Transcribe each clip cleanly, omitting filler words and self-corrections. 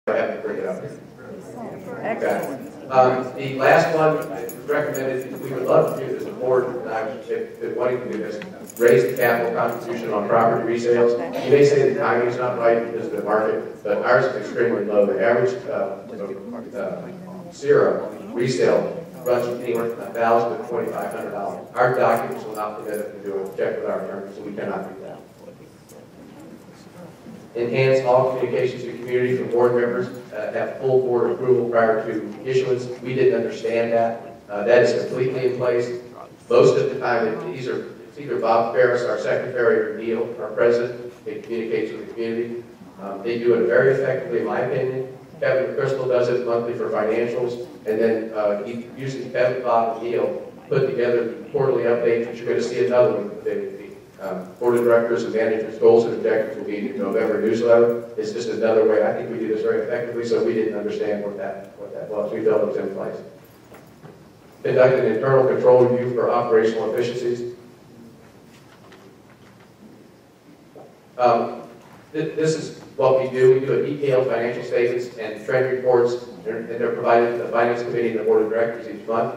I have to bring it up here. Okay. The last one, it was recommended, we would love to do this, the board, and I have been wanting to do this, raise the capital contribution on property resales. You may say the timing is not right because of the market, but ours is extremely low. The average zero resale runs from anywhere from $1,000 to $2,500. Our documents will not permit us to do it. Check with our attorney, so we cannot do that. Enhance all communications to community from board members, have full board approval prior to issuance. We didn't understand that. That is completely in place. Most of the time, it's either Bob Ferris, our secretary, or Neil, our president, that communicates with the community. They do it very effectively, in my opinion. Kevin Crystal does it monthly for financials, and then usually Kevin, Bob, and Neil put together the quarterly updates, which you're going to see another one. The board of directors and managers' goals and objectives will be in the November newsletter. It's just another way. I think we do this very effectively, so we didn't understand what that was. We felt it was in place. Conduct an internal control review for operational efficiencies. This is what we do. We do detailed financial statements and trend reports, and they're provided to the Finance Committee and the Board of Directors each month.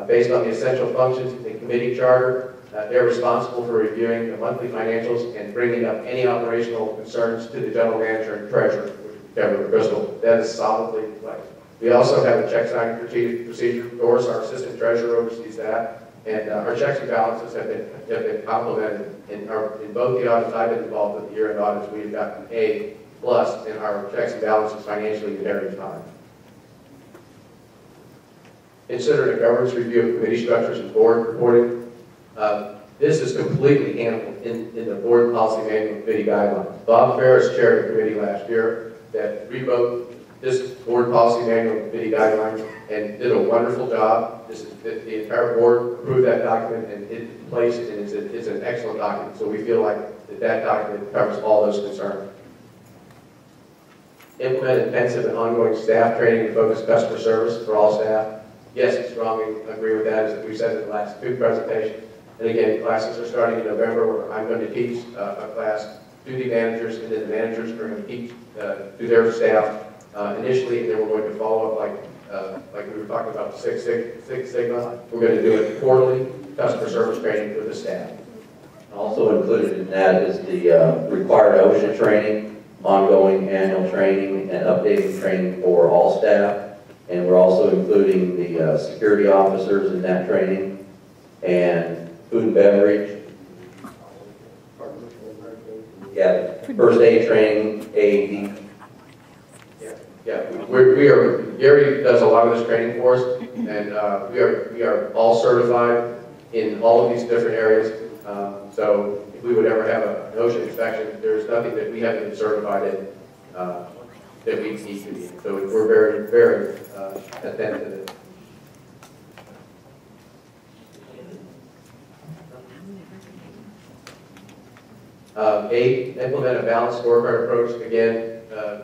Based on the essential functions of the committee charter, they're responsible for reviewing the monthly financials and bringing up any operational concerns to the general manager and treasurer, which is Kevin Crystal. That is solidly in place. We also have a check signing procedure. Of course, our assistant treasurer oversees that. And our checks and balances have been complemented. In both the audits I've been involved with, the year-end audits, we've gotten A+ in our checks and balances financially at every time. Consider a governance review of committee structures and board reporting. This is completely handled in the board policy manual and committee guidelines. Bob Ferris chaired a committee last year that rewrote this board policy manual and committee guidelines and did a wonderful job. The entire board approved that document and it in place, and it's an excellent document. So we feel like that document covers all those concerns. Implement intensive and ongoing staff training to focus customer service for all staff. Yes, I strongly agree with that, as we said in the last two presentations. And again, classes are starting in November, where I'm going to teach a class to the managers, and then the managers are going to teach to their staff initially, and then we're going to follow up like we were talking about Six Sigma. We're going to do it quarterly, customer service training for the staff. Also included in that is the required OSHA training, ongoing annual training, and updating training for all staff. And we're also including the security officers in that training, and food and beverage. Yeah, first aid training, AED. Yeah. Gary does a lot of this training for us, and we are all certified in all of these different areas. So if we would ever have an OSHA inspection, there's nothing that we haven't been certified in that we need to be. So we're very, very attentive to it. Implement a balanced scorecard approach. Again,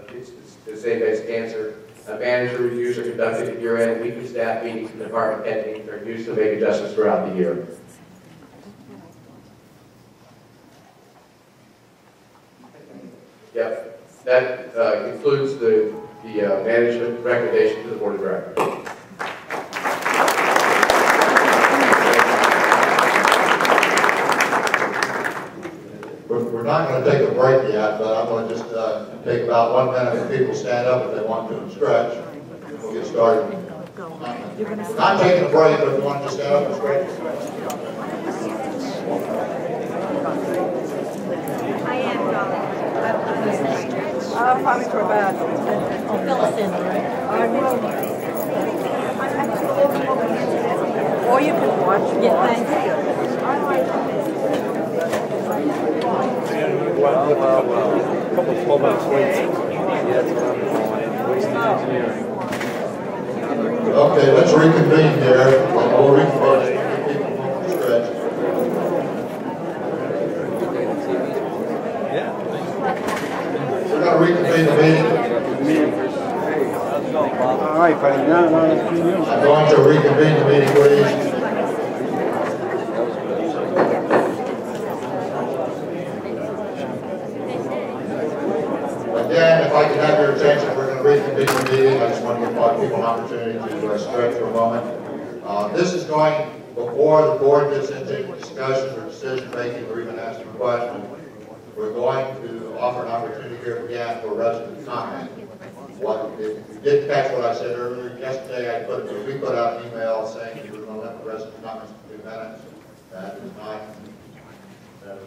it's the same basic answer. Manager reviews are conducted at year-end. Weekly staff meetings and department head meetings are used to make adjustments throughout the year. Yep. That concludes the management recommendation to the Board of Directors. We're not going to take a break yet, but I'm going to just take about 1 minute for people to stand up if they want to and stretch, and we'll get started. Not taking a break, but if you want to just stand up and stretch. I am I'll probably for about. Oh, fill us in, right? I will. Or you can watch. Yeah, thank you. Well. A couple of 12 months wait. Yeah, that's what I'm wasting engineering. Okay, let's reconvene here. We'll reconvene. Stretch. Yeah. We're going to reconvene the meeting. All right, buddy. No. I'm going to reconvene the meeting, please. Again, if I can have your attention, we're going to reconvene. just want to give people an opportunity to stretch for a moment. This is going before the board gets into discussion or decision making or even asking questions. We're going to offer an opportunity here again for resident comment. If you didn't catch what I said earlier, yesterday we put out an email saying we were going to limit resident comments to 2 minutes. That is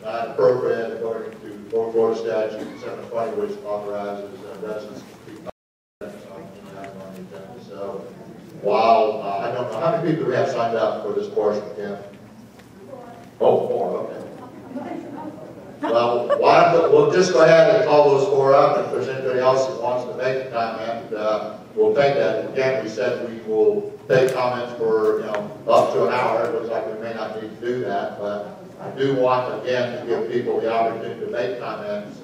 not appropriate according to Florida Statute 720, which authorizes residents to speak minutes on the agenda. So while I don't know how many people do we have signed up for this portion, Kim? Oh, 4, okay. Well, we'll just go ahead and call those 4 up. If there's anybody else that wants to make a comment, we'll take that. Again, we said we will take comments for up to an hour. It looks like we may not need to do that, but I do want again to give people the opportunity to make comments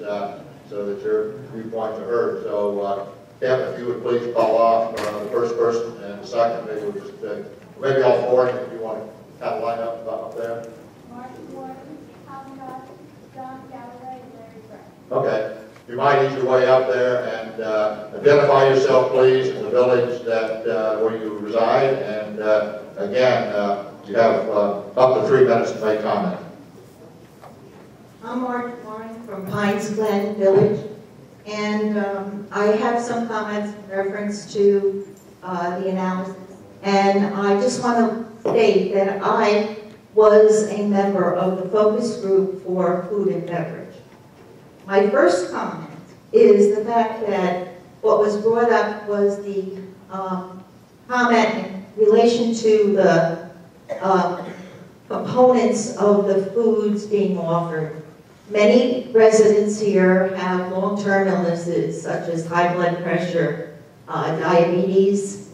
so that your viewpoints are heard. So, Kevin, if you would please call off the first person and the second. Maybe we'll just maybe all 4 if you want to kind of line up there. Okay. You might ease your way up there and identify yourself, please, in the village that where you reside. And again, you have up to 3 minutes to make comment. I'm Margaret Warren from Pines Glen Village, and I have some comments in reference to the analysis. And I just want to state that I was a member of the focus group for food and beverage. My first comment is the fact that what was brought up was the comment in relation to the components of the foods being offered. Many residents here have long-term illnesses such as high blood pressure, diabetes,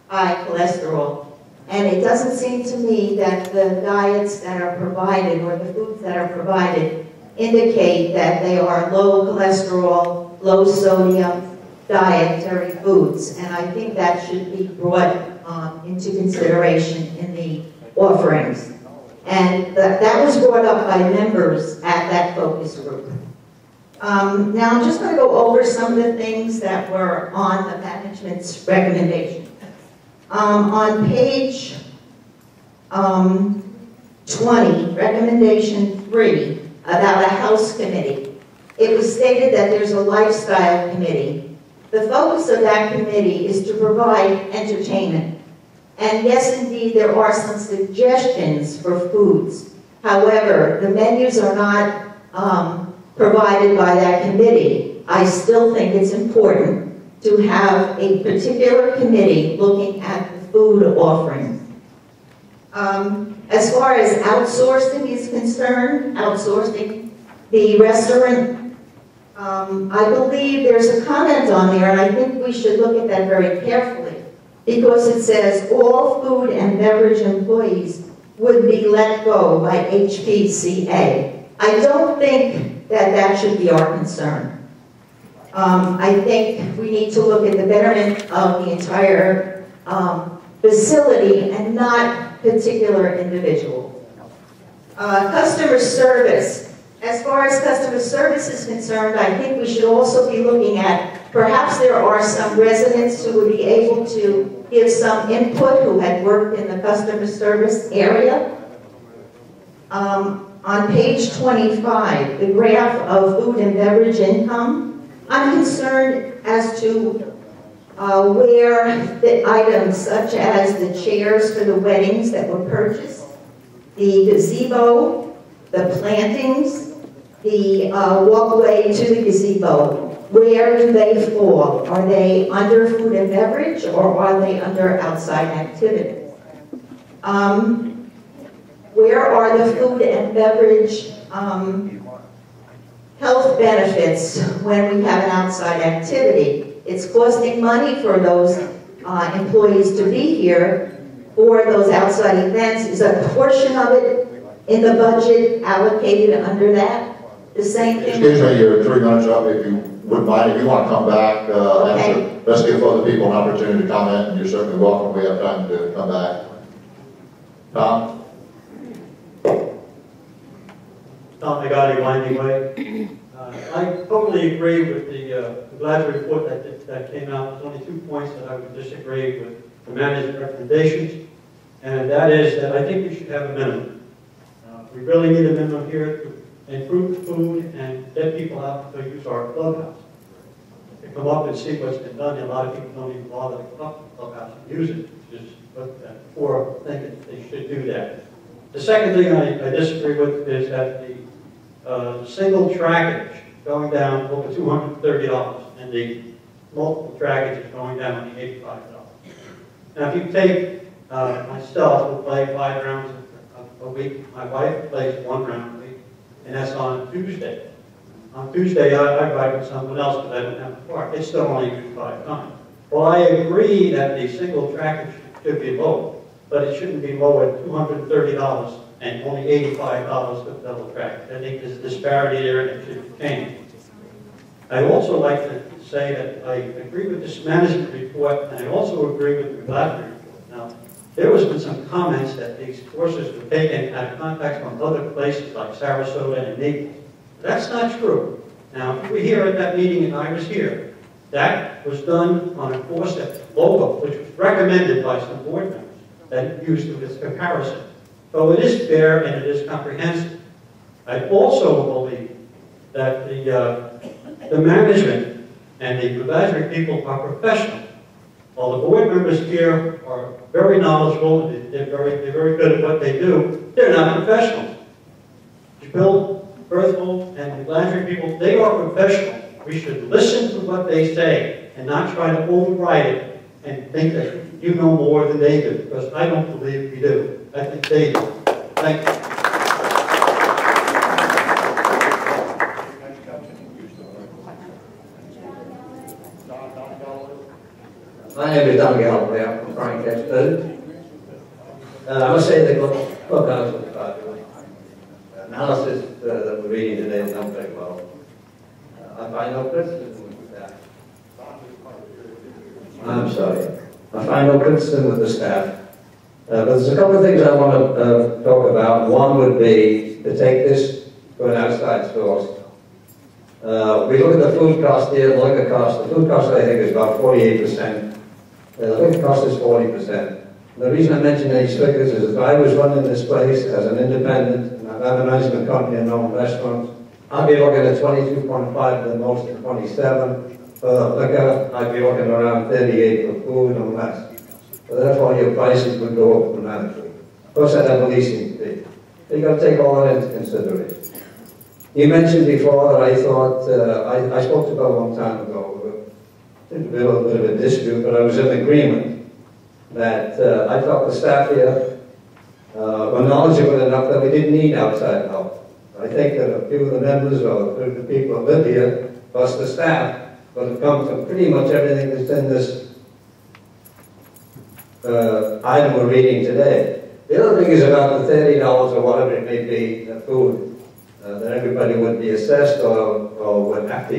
high cholesterol. And it doesn't seem to me that the diets that are provided or the foods that are provided indicate that they are low cholesterol, low sodium dietary foods. And I think that should be brought into consideration in the offerings. And that was brought up by members at that focus group. Now I'm just going to go over some of the things that were on the management's recommendation. On page 20, recommendation 3, about a house committee, it was stated that there's a lifestyle committee. The focus of that committee is to provide entertainment. And yes, indeed, there are some suggestions for foods. However, the menus are not provided by that committee. I still think it's important to have a particular committee looking at the food offerings. As far as outsourcing is concerned, outsourcing the restaurant, I believe there's a comment on there, and I think we should look at that very carefully, because it says all food and beverage employees would be let go by HPCA. I don't think that that should be our concern. I think we need to look at the betterment of the entire facility and not particular individuals. Customer service. As far as customer service is concerned, I think we should also be looking at, perhaps there are some residents who would be able to give some input who had worked in the customer service area. On page 25, the graph of food and beverage income, I'm concerned as to where the items such as the chairs for the weddings that were purchased, the gazebo, the plantings, the walkway to the gazebo, where do they fall? Are they under food and beverage, or are they under outside activities? Where are the food and beverage health benefits when we have an outside activity? It's costing money for those employees to be here for those outside events. Is a portion of it in the budget allocated under that? The same thing? Excuse me, you're 3 minutes up. If you wouldn't mind, if you want to come back, okay. Let's give other people an opportunity to comment, and you're certainly welcome. We have time to come back. Tom? Tom McGotti, Winding Way. I totally agree with the Gladys report that came out. There's only 2 points that I would disagree with the manager's recommendations, and that is that I think we should have a minimum. We really need a minimum here to improve the food and get people out to use our clubhouse. To come up and see what's been done, a lot of people don't even bother to come up to the clubhouse and use it, which is before thinking they should do that. The second thing I disagree with is that the single trackage going down over $230 and the multiple trackage is going down to $85. Now if you take myself, who play 5 rounds a week, my wife plays 1 round a week, and that's on Tuesday. On Tuesday I ride with someone else because I don't have a car. It's still only 5 times. Well, I agree that the single trackage should be low, but it shouldn't be low at $230 and only $85 for double track. I think there's a disparity there and it should change. I'd also like to say that I agree with this management report, and I also agree with the Gladys report. Now, there has been some comments that these courses were taken out of context from other places like Sarasota and Naples. That's not true. Now, if you were here at that meeting and I was here, that was done on a course at local, which was recommended by some board members that used it as comparison. So it is fair and it is comprehensive. I also believe that the management and the advisory people are professional. While the board members here are very knowledgeable, they're very good at what they do, they're not professionals. Bill, Berthel, and the advisory people, they are professional. We should listen to what they say and not try to override it and think that you know more than they do, because I don't believe we do. I think they do. Thank you. My name is Don Galloway. I'm from Frank Food. I must say the clubhouse analysis that we're reading today is not very well. I find no criticism with that. I'm sorry. I find no criticism with the staff. But there's a couple of things I want to talk about. One would be to take this to an outside source. We look at the food cost here, the liquor cost. The food cost, I think, is about 48%. The liquor cost is 40%. The reason I mention these figures is if I was running this place as an independent, and I've had a management company and own restaurants, I'd be looking at 22.5 at the most, to 27. For liquor, I'd be looking around 38 for food and less. So therefore, your prices would go up dramatically. Of course, I'd have a leasing fee. So you've got to take all that into consideration. You mentioned before that I thought, I spoke to Bill a long time ago. There was a little bit of a dispute, but I was in agreement that I thought the staff here were knowledgeable enough that we didn't need outside help. I think that a few of the members or the people who live here, plus the staff, would have come to pretty much everything that's in this item we're reading today. The other thing is about the $30 or whatever it may be, the food, that everybody would be assessed or would have to